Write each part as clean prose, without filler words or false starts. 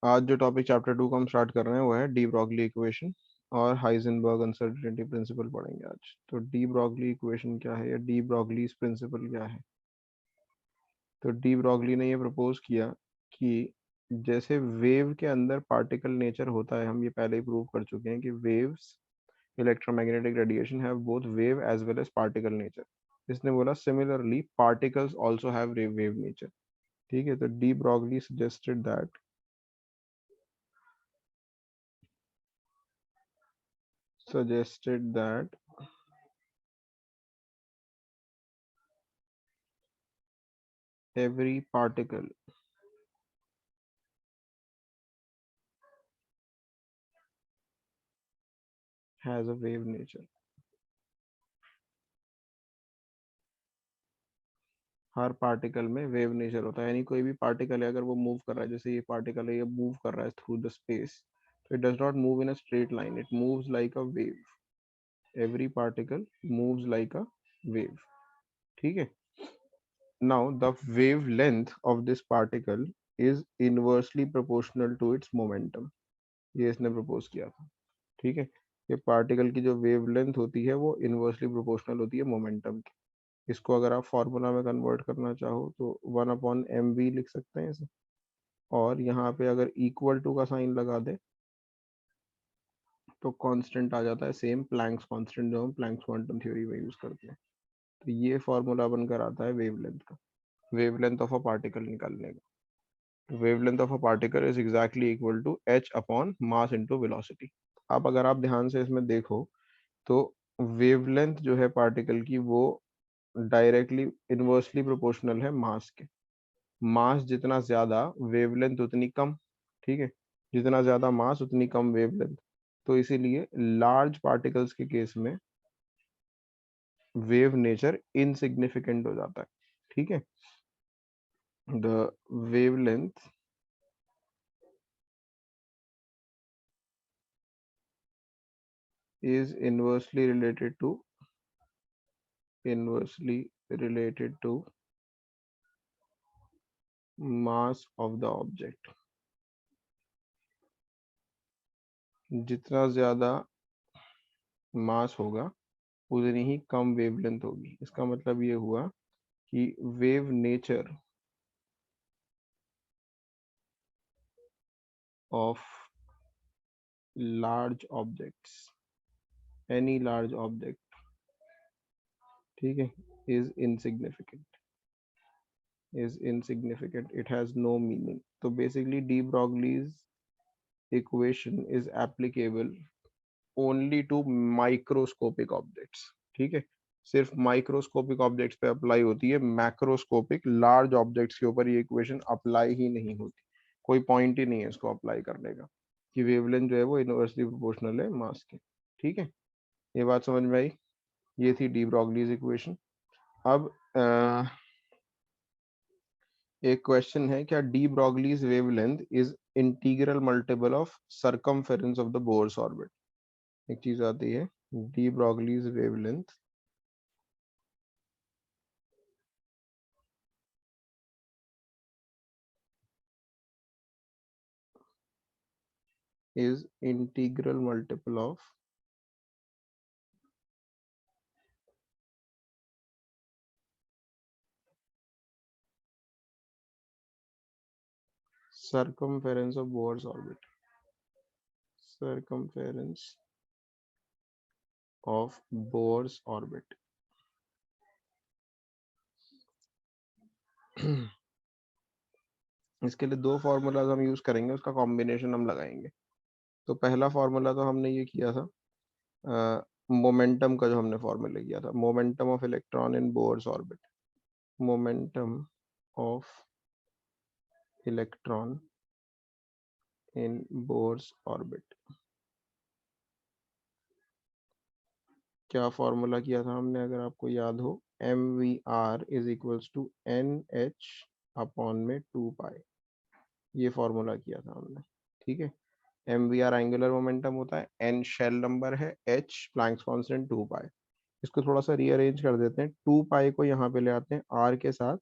आज जो topic chapter 2 का हम स्टार्ट कर रहे हैं वो है डी ब्रॉगली इक्वेशन और हाइजेनबर्ग अनसर्टेनिटी प्रिंसिपल पढ़ेंगे आज। तो डी ब्रॉगली इक्वेशन क्या है या डी ब्रॉगलीज प्रिंसिपल क्या है। तो डी ब्रॉगली ने ये प्रपोज किया कि जैसे वेव के अंदर पार्टिकल नेचर होता है, हम ये पहले ही प्रूव कर चुके हैं कि waves electromagnetic radiation have both wave as well as particle nature. इसने बोला similarly particles also have wave nature. ठीक है, तो de Broglie suggested that every particle has a wave nature। हर पार्टिकल में वेव नेचर होता है, यानी कोई भी पार्टिकल है अगर वो मूव कर रहा है, जैसे ये पार्टिकल है ये मूव कर रहा है थ्रू द स्पेस, तो it does not move in a straight line, it moves like a wave. Every particle moves like a wave. ठीक है। Now the wavelength of this particle is inversely proportional to its momentum. ये इसने propose किया था। ठीक है। ये particle की जो वेव लेंथ होती है वो इनवर्सली प्रोपोर्शनल होती है मोमेंटम की। इसको अगर आप फॉर्मूला में कन्वर्ट करना चाहो तो 1/mv लिख सकते हैं इसे। और यहाँ पे अगर इक्वल टू का साइन लगा दे तो कांस्टेंट आ जाता है सेम, प्लैंक्स कांस्टेंट जो हम प्लैंक्स क्वांटम थ्योरी में यूज करते हैं। तो ये फॉर्मूला बनकर आता है वेवलेंथ का, वेवलेंथ ऑफ अ पार्टिकल निकालने का। Wavelength of a particle is exactly equal to h upon mass into velocity. अब अगर आप ध्यान से इसमें देखो तो वेवलेंथ जो है पार्टिकल की वो डायरेक्टली इनवर्सली प्रोपोर्शनल है मास के। मास जितना ज्यादा वेवलेंथ उतनी कम। ठीक है। जितना ज्यादा मास उतनी कम वेवलेंथ। तो इसीलिए लार्ज पार्टिकल्स के केस में वेव नेचर इनसिग्निफिकेंट हो जाता है। ठीक है। The wavelength is inversely related to mass of the object। जितना ज्यादा मास होगा उतनी ही कम वेवलेंथ होगी। इसका मतलब ये हुआ कि wave nature of large objects, any large object, ठीक है, is insignificant, it has no meaning. तो basically de Broglie's equation is applicable only to microscopic objects. ठीक है। सिर्फ माइक्रोस्कोपिक ऑब्जेक्ट्स पे अप्लाई होती है, मैक्रोस्कोपिक लार्ज ऑब्जेक्ट्स के ऊपर ये इक्वेशन अप्लाई ही नहीं होती। कोई पॉइंट ही नहीं है इसको अप्लाई करने का कि वेवलेंथ जो है वो इनवर्सली प्रोपोर्शनल है मास के। ठीक है। ये बात समझ में आई। ये थी डी ब्रॉगलीज इक्वेशन। अब एक क्वेश्चन है, क्या de Broglie's wavelength is integral multiple of circumference of the Bohr's orbit. एक चीज आती है, de Broglie's wavelength is integral multiple of circumference of Bohr's orbit, circumference of Bohr's orbit। इसके लिए दो फॉर्मूलाज हम यूज करेंगे, उसका कॉम्बिनेशन हम लगाएंगे। तो पहला फॉर्मूला तो हमने ये किया था मोमेंटम का, जो हमने फॉर्मूला किया था momentum of electron in Bohr's orbit. Momentum of electron in Bohr's orbit. क्या फॉर्मूला किया था हमने, अगर आपको याद हो, M V R is equals to N H upon में 2 पाई। ये फॉर्मूला किया था हमने। ठीक है। M V R angular momentum होता है, एन शेल नंबर है, एच प्लैंक्स कांस्टेंट 2 पाई। इसको थोड़ा सा रीअरेंज कर देते हैं, 2 पाई को यहाँ पे ले आते हैं आर के साथ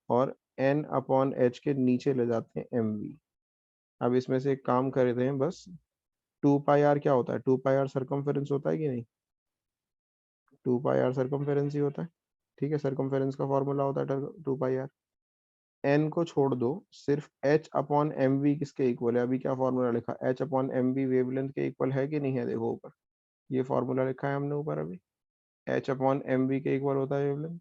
और एन अपॉन एच के नीचे ले जाते हैं एम वी। अब इसमें से एक काम करते हैं बस, 2 पाई आर क्या होता है, 2 पाई आर सरकमफेरेंस होता है कि नहीं, 2 पाई आर सरकमफेरेंस ही होता है। ठीक है, सरकमफेरेंस का फॉर्मूला होता है 2 पाई आर। एन को छोड़ दो, सिर्फ एच अपॉन एम वी किसके इक्वल है, अभी क्या फॉर्मूला लिखा, H upon M V wavelength के इक्वल है कि नहीं है, देखो ऊपर ये फॉर्मूला लिखा है हमने ऊपर अभी, एच अपॉन एम वी के इक्वल होता है वेवलेंथ।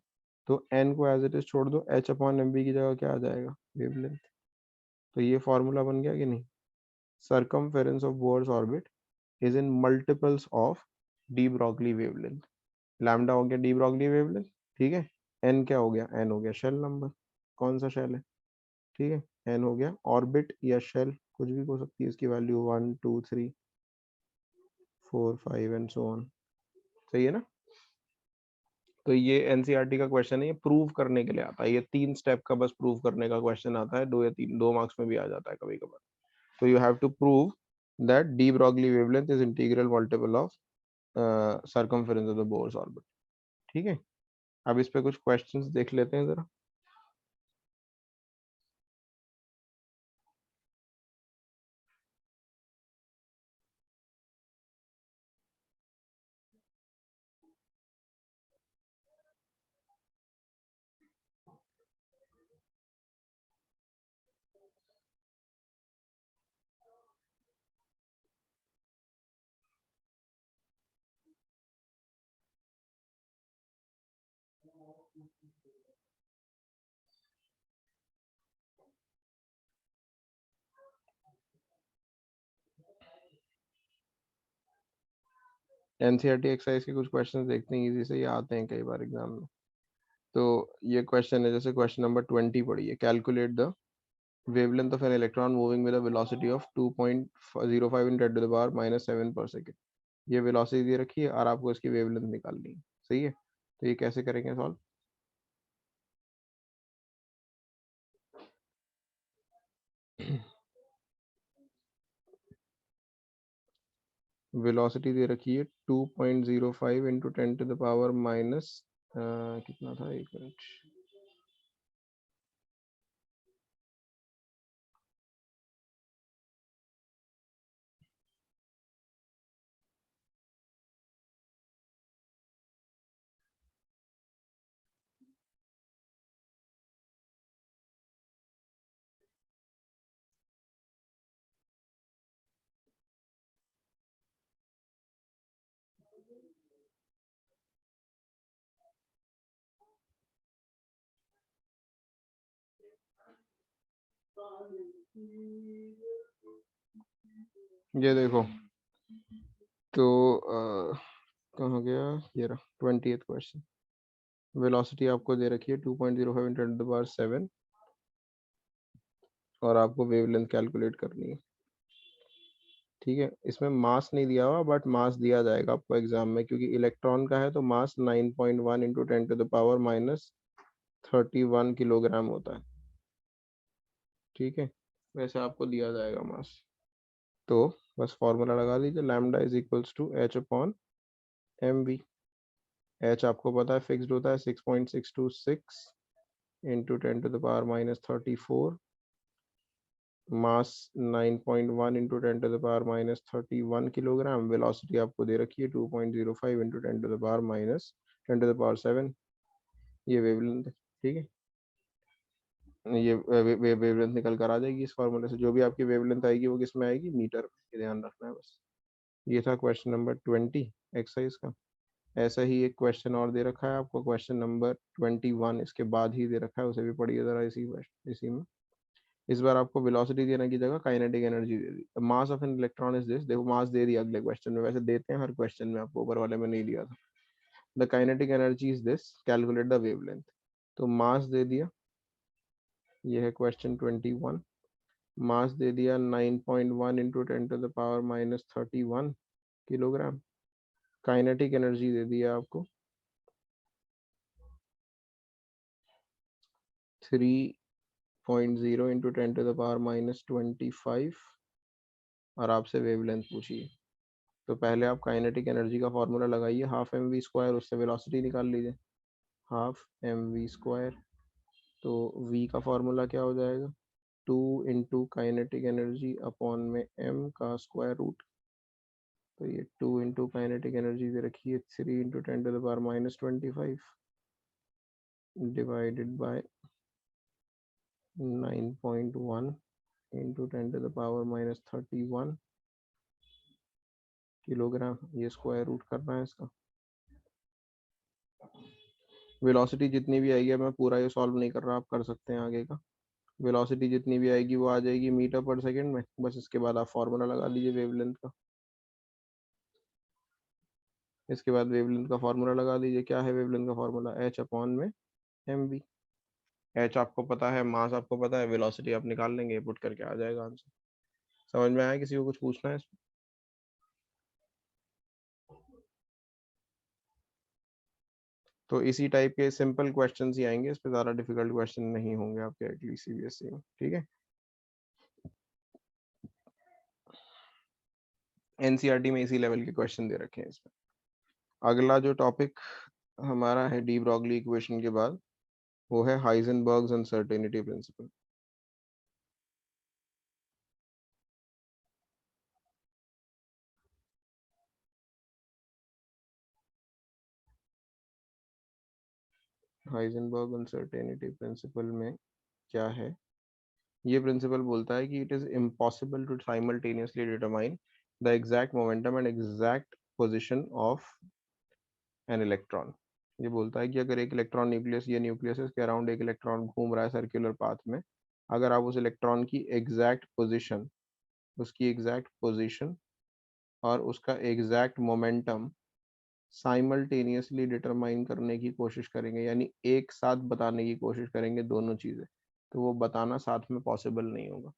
तो एन को एज इट इज छोड़ दो, एच अपॉन एम वी की जगह क्या आ जाएगा, वेवलेंथ। तो ये फॉर्मूला बन गया कि नहीं, circumference of Bohr's orbit is in multiples of D Broglie wavelength. Lambda हो गया डी ब्रॉगली वेवलेंथ, ठीक है। एन क्या हो गया, एन हो गया शेल नंबर, कौन सा शेल है, ठीक है। एन हो गया ऑर्बिट या शेल, कुछ भी हो सकती है इसकी वैल्यू, 1 2 3 4 5 एंड सो ऑन। सही है ना। तो ये एनसीईआरटी का क्वेश्चन है, ये प्रूव करने के लिए आता है, ये 3 स्टेप का बस प्रूव करने का क्वेश्चन आता है, 2 या 3, 2 मार्क्स में भी आ जाता है कभी कभार। तो you have to prove that de Broglie wavelength is integral multiple of circumference of the Bohr's orbit. ठीक है, अब इस पे कुछ क्वेश्चंस देख लेते हैं जरा। एनसीईआरटी एक्सरसाइज के कुछ क्वेश्चंस देखते हैं, इजी से ये आते हैं कई बार एग्जाम में। तो ये क्वेश्चन है, जैसे क्वेश्चन नंबर 20 पढ़िए, calculate the wavelength of an electron moving with a velocity of 2.05 in 10 to the power -7 per second। ये वेलोसिटी दे रखी है और आपको इसकी वेवलेंथ निकालनी है। सही है, तो ये कैसे करेंगे सॉल्व। वेलोसिटी दे रखी है 2.05 into 10 to the power minus कितना था, एक मिनट, ये देखो, तो कहाँ गया, ये रहा 20th क्वेश्चन। वेलोसिटी आपको दे रखी है 2.05 इंटू 10 to the power 7, और आपको वेवलेंथ कैलकुलेट करनी है। ठीक है, इसमें मास नहीं दिया हुआ, बट मास दिया जाएगा आपको एग्जाम में, क्योंकि इलेक्ट्रॉन का है तो मास 9.1 into 10 to the power -31 kilogram होता है। ठीक है, वैसे आपको दिया जाएगा मास। तो बस फॉर्मूला लगा लीजिए, lambda is equals to H upon M V. H आपको पता है फिक्स्ड होता है 6.626 into 10 to the power -34, mass 9.1 into 10 to the power -31 kilogram, velocity आपको दे रखी है 2.05 इंटू 10 to the power 7। ये वेवलेंथ है। ठीक है, ये वेवलेंथ निकल कर आ जाएगी इस फॉर्मूले से, जो भी आपकी वेवलेंथ आएगी वो किस में आएगी, मीटर में, ये ध्यान रखना है बस। ये था क्वेश्चन नंबर 20 एक्सरसाइज का। ऐसा ही एक क्वेश्चन और दे रखा है आपको, क्वेश्चन नंबर 21 इसके बाद ही दे रखा है, उसे भी पढ़िए जरा इसी में। इस बार आपको वेलोसिटी देने की जगह kinetic energy they the. Mass of an electron is this, देखो मास दे दिया अगले क्वेश्चन में, वैसे देते हैं हर क्वेश्चन में, आपको ऊपर वाले में नहीं दिया था। The kinetic energy is this, calculate the wavelength. तो मास दे दिया, ये है क्वेश्चन 21। मास दे दिया 9.1 into 10 to the power -31 kilogram. Kinetic energy दे दिया आपको 3.0 इंटू 10 to the power -25, और आपसे वेवलेंथ पूछी है। तो पहले आप काइनेटिक एनर्जी का फॉर्मूला लगाइए, हाफ एम वी स्क्वायर, उससे वेलोसिटी निकाल लीजिए, हाफ एम वी स्क्वायर। तो वी का फॉर्मूला क्या हो जाएगा, 2 इंटू काइनेटिक एनर्जी अपॉन में m का स्क्वायर रूट। तो ये 2 इंटू काइनेटिक एनर्जी दे रखी है 3 into 10⁻⁻25 divided by 9.1 into 10⁻⁻31 kilogram. ये स्क्वायर रूट करना है इसका। वेलोसिटी जितनी भी आएगी, मैं पूरा ये सॉल्व नहीं कर रहा, आप कर सकते हैं आगे का। वेलोसिटी जितनी भी आएगी वो आ जाएगी मीटर पर सेकंड में। बस इसके बाद आप फॉर्मूला लगा लीजिए वेवलेंथ का। इसके बाद वेवलेंथ का फॉर्मूला लगा दीजिए। क्या है वेवलेंथ का फॉर्मूला? h अपॉन में mv। h आपको पता है, मास आपको पता है, वेलोसिटी आप निकाल लेंगे, पुट करके आ जाएगा आंसर। समझ में आया? किसी को कुछ पूछना है इसमें? तो इसी टाइप के सिंपल क्वेश्चन ही आएंगे, इस पे ज़्यादा डिफिकल्ट क्वेश्चन नहीं होंगे आपके एटलीस्ट सीबीएसई में। ठीक है, एनसीईआरटी में इसी लेवल के क्वेश्चन दे रखे हैं इसमें। अगला जो टॉपिक हमारा है डी ब्रॉगली इक्वेशन के बाद, वो है Heisenberg's uncertainty principle. Heisenberg uncertainty principle में क्या है? ये प्रिंसिपल बोलता है कि it is impossible to simultaneously determine the exact momentum and exact position of an electron. ये बोलता है कि अगर एक इलेक्ट्रॉन न्यूक्लियस, ये न्यूक्लियस है, इसके अराउंड एक इलेक्ट्रॉन घूम रहा है सर्कुलर पाथ में, अगर आप उस इलेक्ट्रॉन की एग्जैक्ट पोजिशन, उसकी एग्जैक्ट पोजिशन और उसका एग्जैक्ट मोमेंटम साइमल्टेनियसली डिटरमाइन करने की कोशिश करेंगे, यानी एक साथ बताने की कोशिश करेंगे दोनों चीज़ें, तो वो बताना साथ में पॉसिबल नहीं होगा।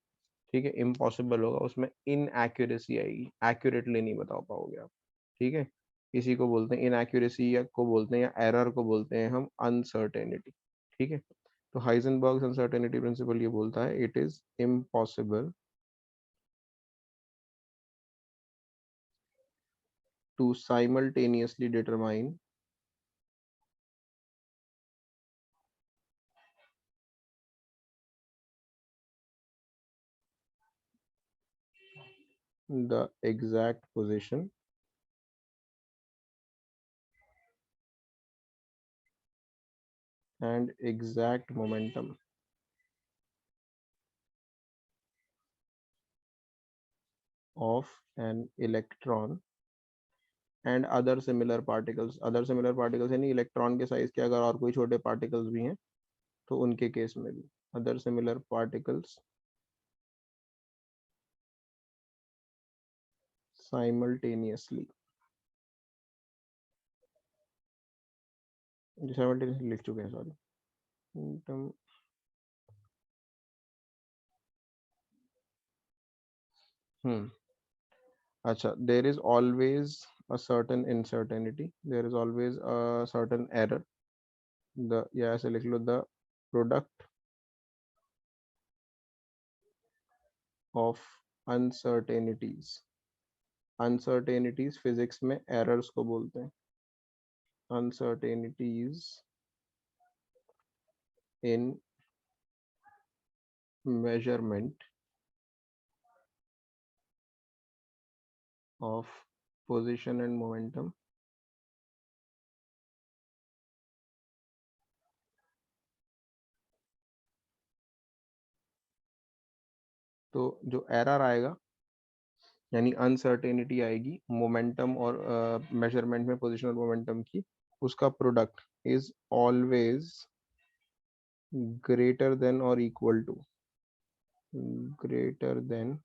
ठीक है, इम्पॉसिबल होगा, उसमें इनएक्यूरेसी आएगी, एक्यूरेटली नहीं बता पाओगे आप। ठीक है, इसी को बोलते हैं इनएक्यूरेसी, या को बोलते हैं, या एरर को बोलते हैं हम अनसर्टेनिटी। ठीक है, तो हाइजेनबर्ग्स अनसर्टेनिटी प्रिंसिपल ये बोलता है it is impossible to simultaneously determine the exact position and exact momentum of an electron and other similar particles। other similar particles यानी इलेक्ट्रॉन के साइज के अगर और कोई छोटे पार्टिकल्स भी हैं तो उनके केस में भी other similar particles simultaneously। Simultaneously लिख चुके हैं, सॉरी। हम्म, अच्छा, there is always a certain uncertainty, there is always a certain error, the, या ऐसे लिख लो, the product of uncertainties। Uncertainties physics में एरर्स को बोलते हैं। Uncertainties in measurement of position and momentum तो जो एरर आएगा, यानी अनसर्टेनिटी आएगी मोमेंटम और मेजरमेंट में पोजीशन और मोमेंटम की, उसका product is always greater than और इक्वल टू, ग्रेटर देन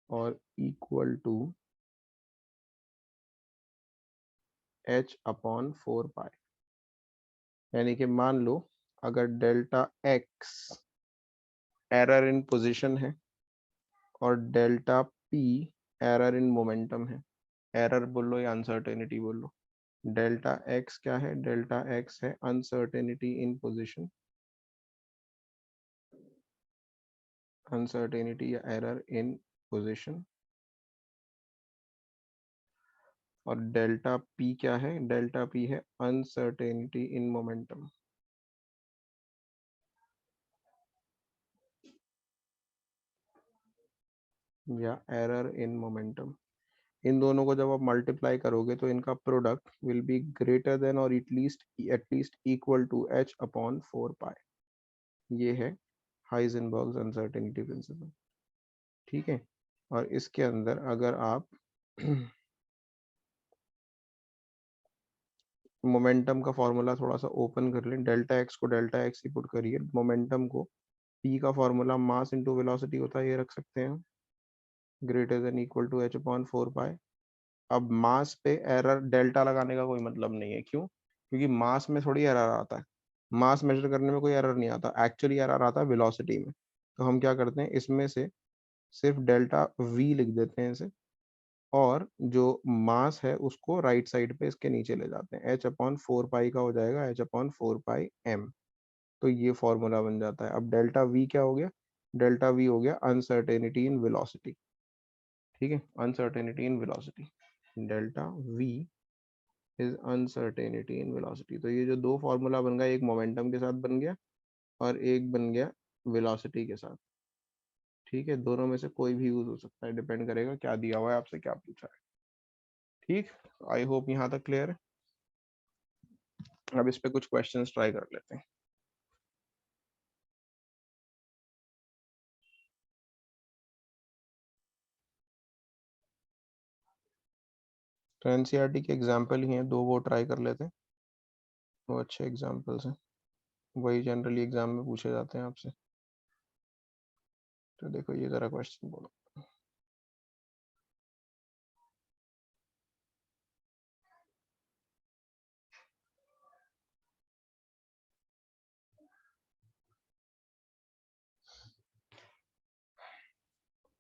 और इक्वल टू h अपॉन 4 पाई। यानी कि मान लो अगर delta x error in position है और delta p error in momentum है, एरर बोलो या अनसर्टेनिटी बोलो, डेल्टा x क्या है? डेल्टा x है अनसर्टेनिटी इन पोजीशन, अनसर्टेनिटी या एरर इन पोजीशन, और डेल्टा p क्या है? डेल्टा p है अनसर्टेनिटी इन मोमेंटम। या एरर इन मोमेंटम, इन दोनों को जब आप मल्टीप्लाई करोगे तो इनका product will be greater than और at least equal to h upon 4 pi. ये है हाइजेनबर्ग्स अनसर्टेनिटी प्रिंसिपल। ठीक है, और इसके अंदर अगर आप मोमेंटम का फॉर्मूला थोड़ा सा ओपन कर लें, डेल्टा एक्स को डेल्टा एक्स ही पुट करिए, मोमेंटम को p का फॉर्मूला मास इनटू वेलोसिटी होता है, ये रख सकते हैं, greater than equal to h upon 4 pi. अब मास पे एरर डेल्टा लगाने का कोई मतलब नहीं है, क्यों? क्योंकि मास में थोड़ी एरर आता है, मास मेजर करने में कोई एरर नहीं आता, एक्चुअली एरर आता है वेलोसिटी में। तो हम क्या करते हैं, इसमें से सिर्फ डेल्टा v लिख देते हैं इसे, और जो मास है उसको राइट साइड पे इसके नीचे ले जाते हैं, h अपॉन 4 पाई का हो जाएगा h अपॉन 4 पाई m। तो ये फॉर्मूला बन जाता है। अब डेल्टा v क्या हो गया, डेल्टा v हो गया अनसर्टेनिटी इन वेलोसिटी। ठीक है, uncertainty in velocity, delta v is uncertainty in velocity. तो ये जो दो फॉर्मूला बन गया, एक मोमेंटम के साथ बन गया और एक बन गया वेलोसिटी के साथ। ठीक है, दोनों में से कोई भी यूज हो सकता है, डिपेंड करेगा क्या दिया हुआ है, आपसे क्या पूछा है। ठीक, आई होप यहाँ तक क्लियर है। अब इस पे कुछ क्वेश्चंस ट्राई कर लेते हैं। तो एनसीईआरटी के एग्जाम्पल ही हैं दो, वो ट्राई कर लेते हैं, वो अच्छे एग्जाम्पल्स हैं, वही जनरली एग्जाम में पूछे जाते हैं आपसे। तो देखो ये जरा क्वेश्चन बोलो।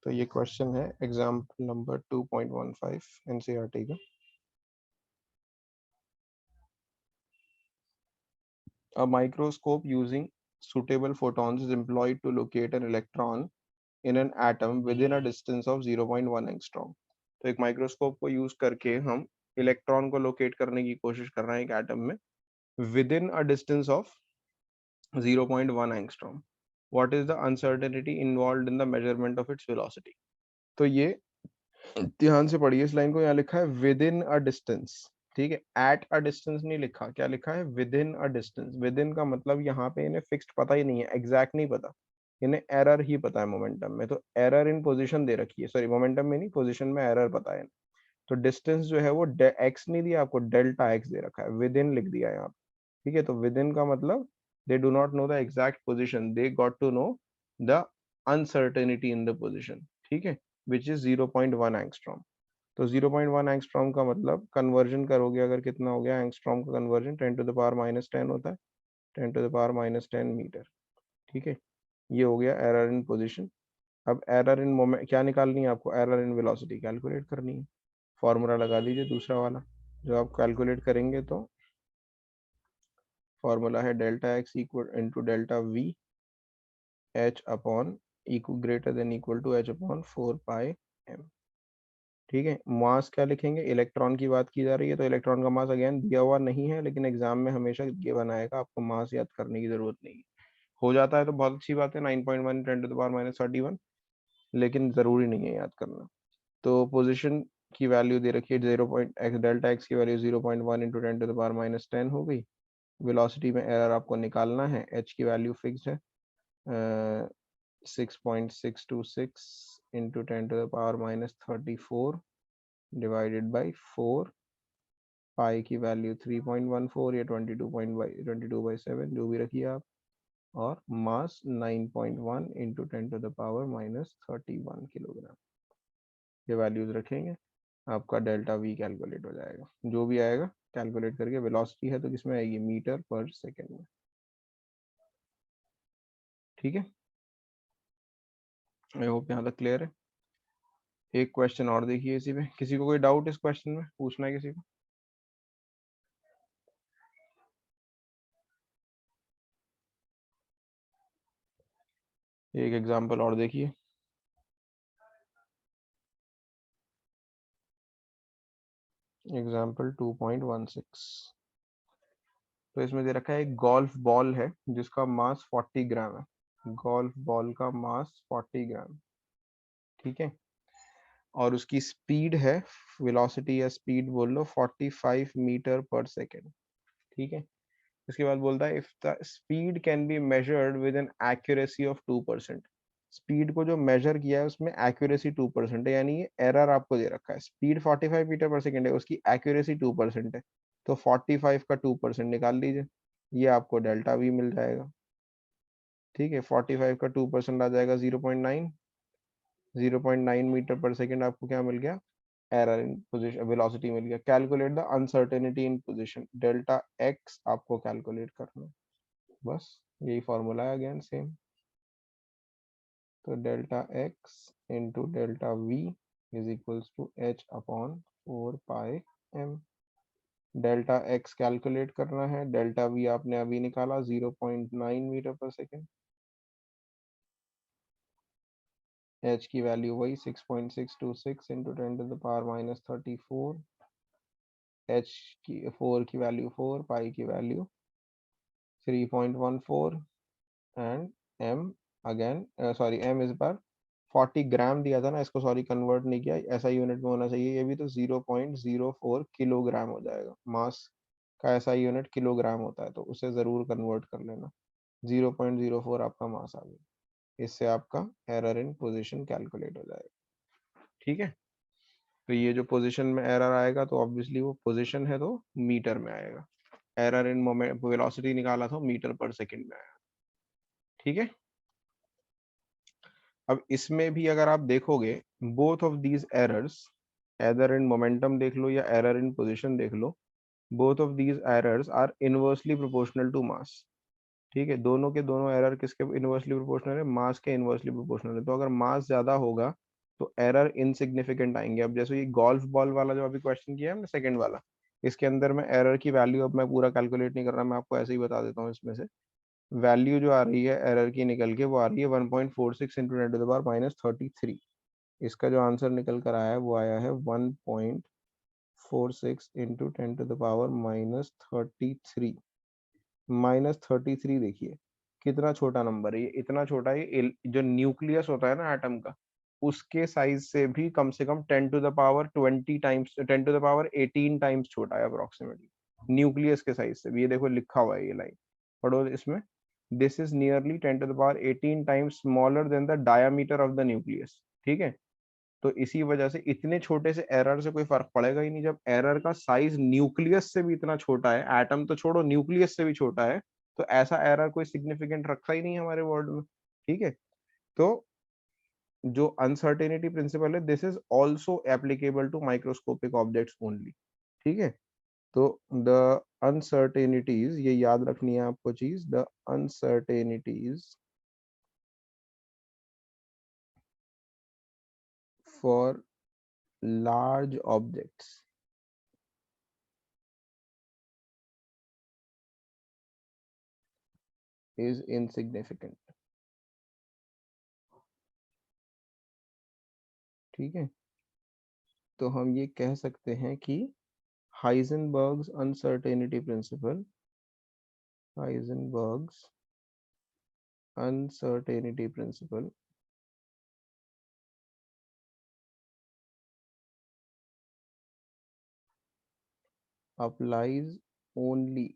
तो ये क्वेश्चन है एग्जाम्पल नंबर 2.15 एनसीईआरटी का। A microscope using suitable photons is employed to locate an electron in an atom within a distance of 0.1 angstrom. तो एक माइक्रोस्कोप को यूज करके हम इलेक्ट्रॉन को लोकेट करने की कोशिश कर रहे हैं एक एटम में with in a distance of 0.1 angstrom. What is the uncertainty involved in the measurement of its velocity. तो ये ध्यान से पढ़िए, इस लाइन को, यहाँ लिखा है विद इन अ डिस्टेंस। ठीक है, एट अ डिस्टेंस नहीं लिखा, क्या लिखा है, with in a distance. With in का मतलब यहाँ पे इन्हें फिक्स्ड पता ही नहीं है, एग्जैक्ट नहीं पता, इन्हें एरर ही पता है मोमेंटम में। तो एरर इन पोजीशन दे रखी है, सॉरी मोमेंटम में नहीं, पोजीशन में एरर पता है। तो डिस्टेंस जो है वो एक्स नहीं दिया आपको, डेल्टा एक्स दे रखा है, विद इन लिख दिया यहाँ पे। ठीक है, तो विद इन का मतलब they do not know the exact position, they got to know the uncertainty in the position. ठीक है, विच इज 0.1 एंगस्ट्रॉम। तो 0.1 एंगस्ट्रॉम का मतलब कन्वर्जन करोगे अगर, कितना हो गया एंगस्ट्रॉम का कन्वर्जन, 10⁻⁻10 होता है, 10⁻⁻10 मीटर। ठीक है, ये हो गया एरर इन पोजिशन। अब एरर इन मोमेंट क्या निकालनी है आपको, एरर इन वेलोसिटी कैलकुलेट करनी है। फॉर्मूला लगा दीजिए दूसरा वाला, जो आप कैलकुलेट करेंगे तो फॉर्मूला है delta X equal into delta V H upon equal greater than equal to H upon 4 pi m। ठीक है, मास क्या लिखेंगे, इलेक्ट्रॉन की बात की जा रही है तो इलेक्ट्रॉन का मास अगेन दिया हुआ नहीं है, लेकिन एग्जाम में हमेशा ये बनाएगा, आपको मास याद करने की जरूरत नहीं है। हो जाता है तो बहुत अच्छी बात है, 9.1 10⁻⁻31, लेकिन जरूरी नहीं है याद करना। तो पोजीशन की वैल्यू दे रखी है 0. डेल्टा एक्स की वैल्यू 0.1 इंटू 10⁻⁻10 हो गई। वेलोसिटी में एरर आपको निकालना है, एच की वैल्यू फिक्स्ड है 6.626 इंटू 10⁻⁻34 डिवाइडेड बाई 4, पाई की वैल्यू 3.14 या 22/7 जो भी रखिए आप, और मास 9.1 इंटू 10⁻⁻31 किलोग्राम। ये वैल्यूज रखेंगे, आपका डेल्टा वी कैलकुलेट हो जाएगा, जो भी आएगा कैलकुलेट करके। वेलोसिटी है तो किसमें आएगी, मीटर पर सेकेंड में। ठीक है, आई होप यहाँ तक क्लियर है। एक क्वेश्चन और देखिए इसी पे, किसी को कोई डाउट इस क्वेश्चन में पूछना है किसी को। एक एग्जांपल और देखिए, एग्जांपल 2.16। तो इसमें दे रखा है एक गोल्फ बॉल है जिसका मास 40 ग्राम है, गोल्फ बॉल का मास 40 ग्राम। ठीक है, और उसकी स्पीड है, वेलोसिटी या स्पीड बोल लो, 45 मीटर पर सेकेंड। ठीक है, इसके बाद बोलता है if the speed can be measured with an accuracy of 2%। Speed को जो मेजर किया है उसमें एक्यूरेसी 2% है, यानी ये एरर आपको दे रखा है। स्पीड 45 मीटर पर सेकेंड है, उसकी एक्यूरेसी 2% है, तो 45 का 2% निकाल लीजिए, ये आपको डेल्टा वी मिल जाएगा। ठीक है, 45 का 2% आ जाएगा 0.9। 0.9 मीटर पर सेकेंड आपको क्या मिल गया, एरर इन पोजीशन, वेलोसिटी मिल गया। Calculate the uncertainty in position, delta X आपको कैलकुलेट करना है, बस यही फॉर्मूला है अगेन सेम। तो delta X into delta V is equals to H upon 4 pi M. Delta X calculate करना है, डेल्टा वी आपने अभी निकाला 0.9 मीटर पर सेकेंड, एच की वैल्यू वही 6.626 into 10 to the power -34, H की 4 की वैल्यू 4, पाई की value 3.14 and M again, sorry M इस बार 40 ग्राम दिया था ना, इसको सॉरी कन्वर्ट नहीं किया, ऐसा यूनिट में होना चाहिए ये भी, तो 0.04 किलोग्राम हो जाएगा। मास का ऐसा यूनिट किलोग्राम होता है, तो उसे ज़रूर कन्वर्ट कर लेना। 0.04 आपका मास आ गया, इससे आपका एरर इन पोजीशन कैलकुलेट हो जाएगा। ठीक है, तो ये जो पोजीशन में एरर आएगा तो ऑब्वियसली वो पोजीशन है तो मीटर में आएगा। एरर इन मोमेंट वेलोसिटी निकाला था, मीटर पर सेकंड में आएगा। ठीक है, अब इसमें भी अगर आप देखोगे, both of these errors, error in momentum देख लो या एरर इन पोजीशन देख लो, both of these errors are inversely proportional to mass. ठीक है, दोनों के दोनों एरर किसके इनवर्सली प्रोपोर्शनल है, मास के इनवर्सली प्रोपोर्शनल है। तो अगर मास ज्यादा होगा तो एरर इनसिग्निफिकेंट आएंगे। अब जैसे ये गोल्फ बॉल वाला जो अभी क्वेश्चन किया है हमने सेकंड वाला, इसके अंदर में एरर की वैल्यू अब मैं पूरा कैलकुलेट नहीं कर रहा, मैं आपको ऐसे ही बता देता हूँ। इसमें से वैल्यू जो आ रही है एरर की निकल के, वो आ रही है 1.46 इंटू 10 to the power -33। इसका जो आंसर निकल कर आया है वो आया है 1.46 इंटू 10 to the power -33। -33 देखिए कितना छोटा नंबर है ये, इतना छोटा है ये। जो न्यूक्लियस होता है ना एटम का, उसके साइज से कम 10 to the power 20 times, 10 to the power 18 times छोटा है अप्रोक्सीमेटली, न्यूक्लियस के साइज से भी। ये देखो लिखा हुआ है ये लाइन, पढ़ो इसमें, this is nearly 10 to the power 18 times smaller than the diameter of the nucleus. ठीक है, तो इसी वजह से इतने छोटे से एरर से कोई फर्क पड़ेगा ही नहीं। जब एरर का साइज न्यूक्लियस से भी इतना छोटा है, एटम तो छोड़ो न्यूक्लियस से भी छोटा है, तो ऐसा एरर कोई सिग्निफिकेंट रखा ही नहीं है हमारे वर्ल्ड में। ठीक है, तो जो अनसर्टेनिटी प्रिंसिपल है, this is also applicable to microscopic objects only. ठीक है, तो द अनसर्टेनिटीज, ये याद रखनी है आपको चीज, the uncertainties for large objects is insignificant. ठीक है, तो हम ये कह सकते हैं कि Heisenberg's uncertainty principle, Heisenberg's uncertainty principle applies only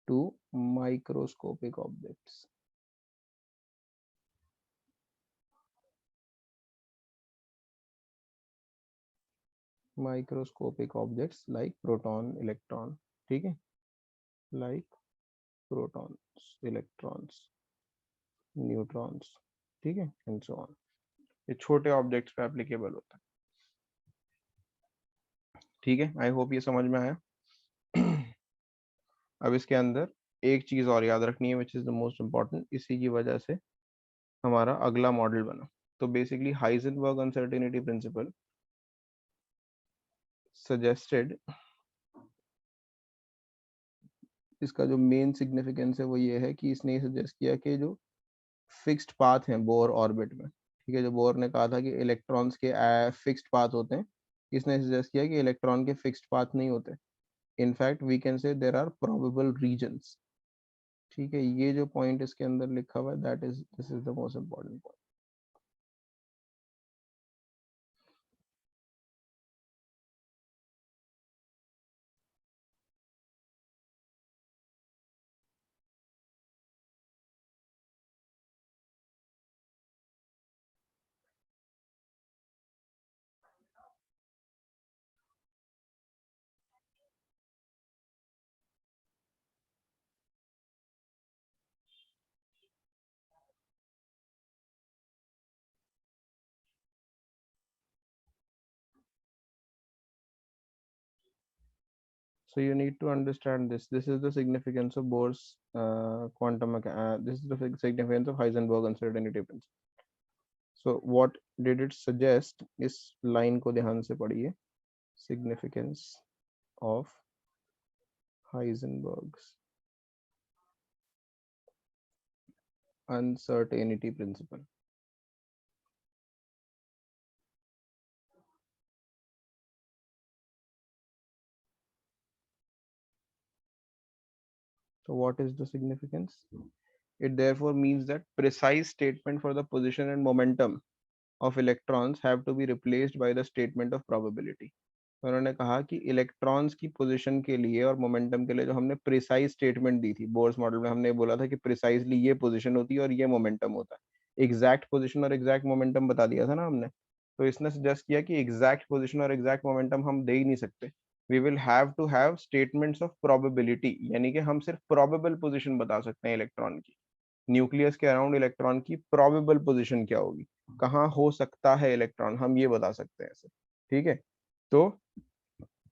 to microscopic objects। Microscopic objects like proton electron. ठीक है, लाइक प्रोटॉन्स इलेक्ट्रॉन्स न्यूट्रॉन्स। ठीक है, एंड सो ऑन, ये छोटे ऑब्जेक्ट्स पे एप्लीकेबल होता है। ठीक है, आई होप ये समझ में आया। अब इसके अंदर एक चीज और याद रखनी है, which is the most important, इसी की वजह से हमारा अगला मॉडल बना। तो basically Heisenberg uncertainty principal suggested, इसका जो मेन सिग्निफिकेंस है वो ये है कि इसने सजेस्ट किया कि जो फिक्स्ड पाथ है बोर ऑर्बिट में, ठीक है, जो बोर ने कहा था कि इलेक्ट्रॉन्स के फिक्स्ड पाथ होते हैं, इसने सजेस्ट किया कि इलेक्ट्रॉन के फिक्स्ड पाथ नहीं होते। In fact we can say there are probable regions. ठीक है, ये जो पॉइंट इसके अंदर लिखा हुआ है, that is this is the most important point. So you need to understand this. This is the significance of Bohr's this is the significance of Heisenberg uncertainty principle. So what did it suggest? इस line को ध्यान से पढ़िए. Significance of Heisenberg's uncertainty principle. So what is the significance? It therefore means that precise statement for the position and momentum of electrons have to be replaced by the statement of probability. तो उन्होंने कहा कि electrons की position के लिए और momentum के लिए जो हमने प्रिसाइज स्टेटमेंट दी थी बोर्स मॉडल में, हमने बोला था कि प्रिसाइजली ये पोजीशन होती है और ये मोमेंटम होता है. एग्जैक्ट पोजीशन और एग्जैक्ट मोमेंटम बता दिया था ना हमने. तो इसने सजेस्ट किया कि एग्जैक्ट पोजीशन और एग्जैक्ट मोमेंटम हम दे ही नहीं सकते. We will have to have statements of probability, यानी कि हम सिर्फ प्रोबेबल पोजीशन बता सकते हैं इलेक्ट्रॉन की. न्यूक्लियस के अराउंड इलेक्ट्रॉन की प्रोबेबल पोजीशन क्या होगी, कहाँ हो सकता है इलेक्ट्रॉन, हम ये बता सकते हैं ऐसे. ठीक है. तो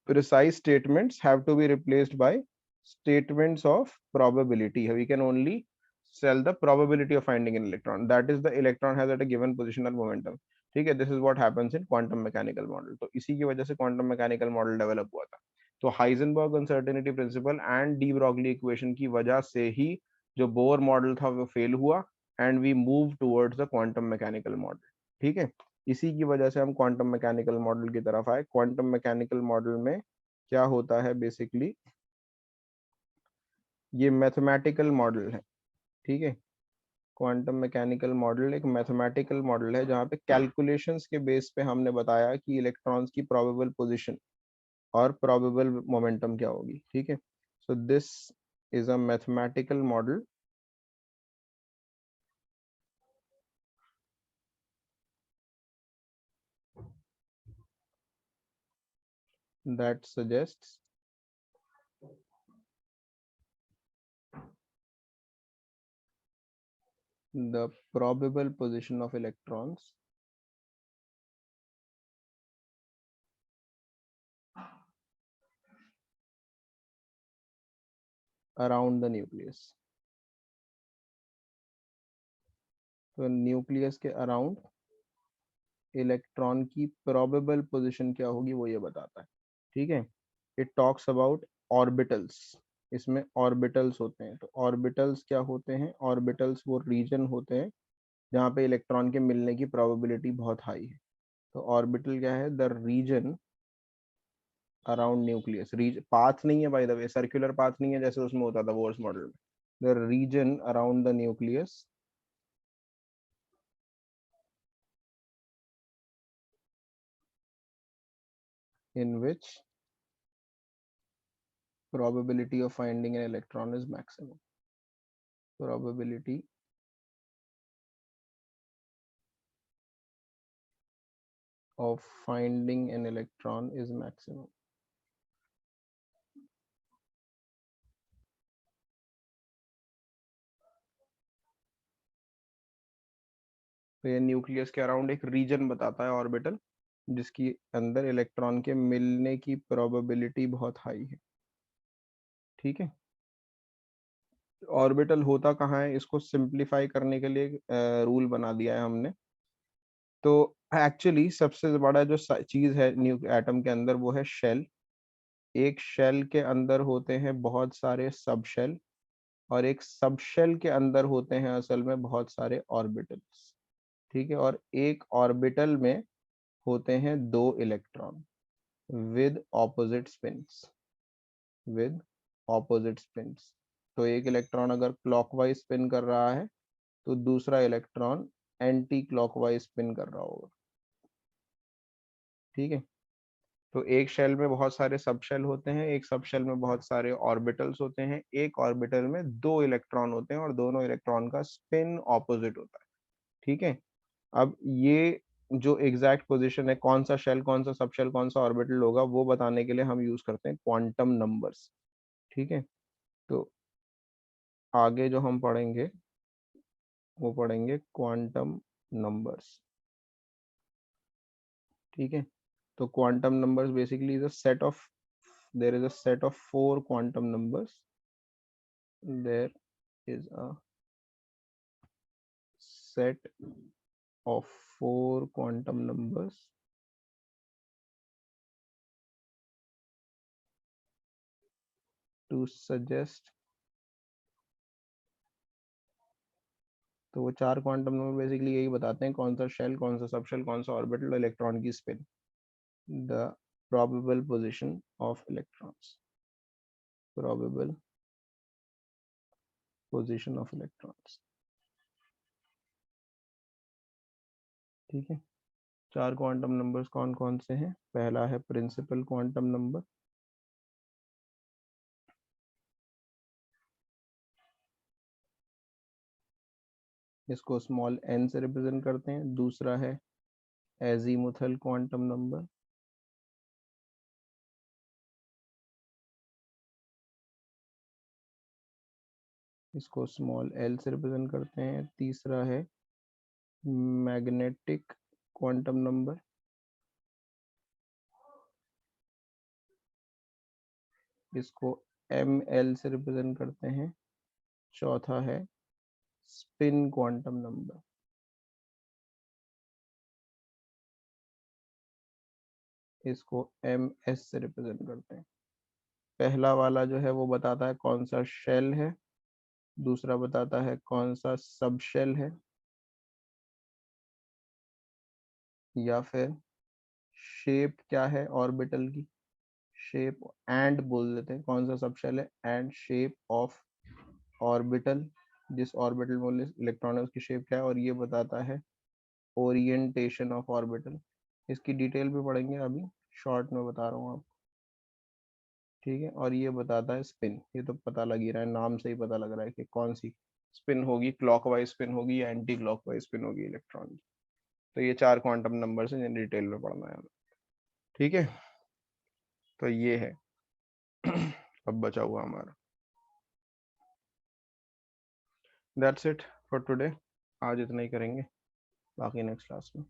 precise statements have to be replaced by statements of probability. We can only sell the probability of finding an electron, that is the electron has at a given position or momentum. ठीक है. This is what happens in quantum mechanical model. तो इसी की वजह से quantum mechanical model develop हुआ था. तो Heisenberg uncertainty principal and de Broglie equation की वजह से ही जो बोर मॉडल था वो फेल हुआ and we move towards the quantum mechanical model. ठीक है. इसी की वजह से हम क्वांटम मैकेनिकल मॉडल की तरफ आए. क्वांटम मैकेनिकल मॉडल में क्या होता है बेसिकली, ये मैथमेटिकल मॉडल है. ठीक है. क्वांटम मैकेनिकल मॉडल एक मैथमेटिकल मॉडल है जहाँ पे कैलकुलेशंस के बेस पे हमने बताया कि इलेक्ट्रॉन्स की प्रोबेबल पोजीशन और प्रोबेबल मोमेंटम क्या होगी. ठीक है. So this is a mathematical model that suggests the probable position of electrons around the nucleus. तो न्यूक्लियस के अराउंड इलेक्ट्रॉन की प्रोबेबल पोजीशन क्या होगी वो ये बताता है. ठीक है. It talks about orbitals. इसमें ऑर्बिटल्स होते हैं. तो ऑर्बिटल्स क्या होते हैं? ऑर्बिटल्स वो रीजन होते हैं जहाँ पे इलेक्ट्रॉन के मिलने की प्रोबेबिलिटी बहुत हाई है. तो ऑर्बिटल क्या है? The region around nucleus. Path नहीं है by the way, circular path नहीं है जैसे उसमें होता था बोर्स मॉडल में. The region around the nucleus in which probability of finding an electron is maximum. Probability of finding an electron is maximum. तो ये न्यूक्लियस के अराउंड एक रीजन बताता है ऑर्बिटल जिसकी अंदर इलेक्ट्रॉन के मिलने की प्रोबेबिलिटी बहुत हाई है. ठीक है. ऑर्बिटल होता कहाँ है इसको सिंप्लीफाई करने के लिए रूल बना दिया है हमने. तो एक्चुअली सबसे बड़ा जो चीज है न्यू एटम के अंदर वो है शेल. एक शेल के अंदर होते हैं बहुत सारे सब शेल और एक सब शेल के अंदर होते हैं असल में बहुत सारे ऑर्बिटल्स. ठीक है. और एक ऑर्बिटल में होते हैं दो electron with opposite spins. With opposite spins. तो एक इलेक्ट्रॉन अगर क्लॉकवाइज स्पिन कर रहा है तो दूसरा इलेक्ट्रॉन एंटी क्लॉकवाइज स्पिन कर रहा होगा. ठीक है. तो एक शेल में बहुत सारे सब शेल होते हैं, एक सब शेल में बहुत सारे ऑर्बिटल्स होते हैं, एक ऑर्बिटल में दो इलेक्ट्रॉन होते हैं और दोनों इलेक्ट्रॉन का स्पिन ऑपोजिट होता है. ठीक है. अब ये जो एग्जैक्ट पोजीशन है कौन सा शेल कौन सा सब शेल कौन सा ऑर्बिटल होगा वो बताने के लिए हम यूज करते हैं क्वांटम नंबर्स. ठीक है. तो आगे जो हम पढ़ेंगे वो पढ़ेंगे क्वांटम नंबर्स. ठीक है. तो quantum numbers basically is a set of there is a set of 4 quantum numbers. There is a set of 4 quantum numbers to suggest, तो वो 4 क्वांटम नंबर बेसिकली यही बताते हैं कौन सा शेल, कौन सा सबशेल, कौन सा ऑर्बिटल, इलेक्ट्रॉन की spin, the probable position of electrons, probable position of electrons. ठीक है, 4 क्वांटम नंबर्स कौन कौन से हैं? पहला है प्रिंसिपल क्वांटम नंबर, इसको स्मॉल n से रिप्रेजेंट करते हैं। दूसरा है एजीमुथल क्वांटम नंबर, इसको स्मॉल l से रिप्रेजेंट करते हैं। तीसरा है मैग्नेटिक क्वांटम नंबर, इसको ml से रिप्रेजेंट करते हैं। चौथा है स्पिन क्वांटम नंबर, इसको ms से रिप्रेजेंट करते हैं। पहला वाला जो है वो बताता है कौन सा शेल है, दूसरा बताता है कौन सा सब शेल है, या फिर शेप क्या है ऑर्बिटल की, शेप एंड बोल देते हैं, कौन सा सब शेल है, एंड शेप ऑफ ऑर्बिटल, जिस ऑर्बिटल में इलेक्ट्रॉन है उसकी शेप क्या है, और ये बताता है ओरिएंटेशन ऑफ ऑर्बिटल। इसकी डिटेल भी पढ़ेंगे, अभी शॉर्ट में बता रहा हूँ आप, ठीक है। और ये बताता है स्पिन, ये तो पता लग ही रहा है, नाम से ही पता लग रहा है कि कौन सी स्पिन होगी, क्लॉकवाइज स्पिन होगी या एंटी क्लॉकवाइज स्पिन होगी इलेक्ट्रॉन की। तो ये 4 क्वांटम नंबर से जिन्हें डिटेल में पढ़ना है हमें, ठीक है। तो ये है अब बचा हुआ हमारा, दैट्स इट फॉर टुडे। आज इतना ही करेंगे, बाकी नेक्स्ट क्लास में।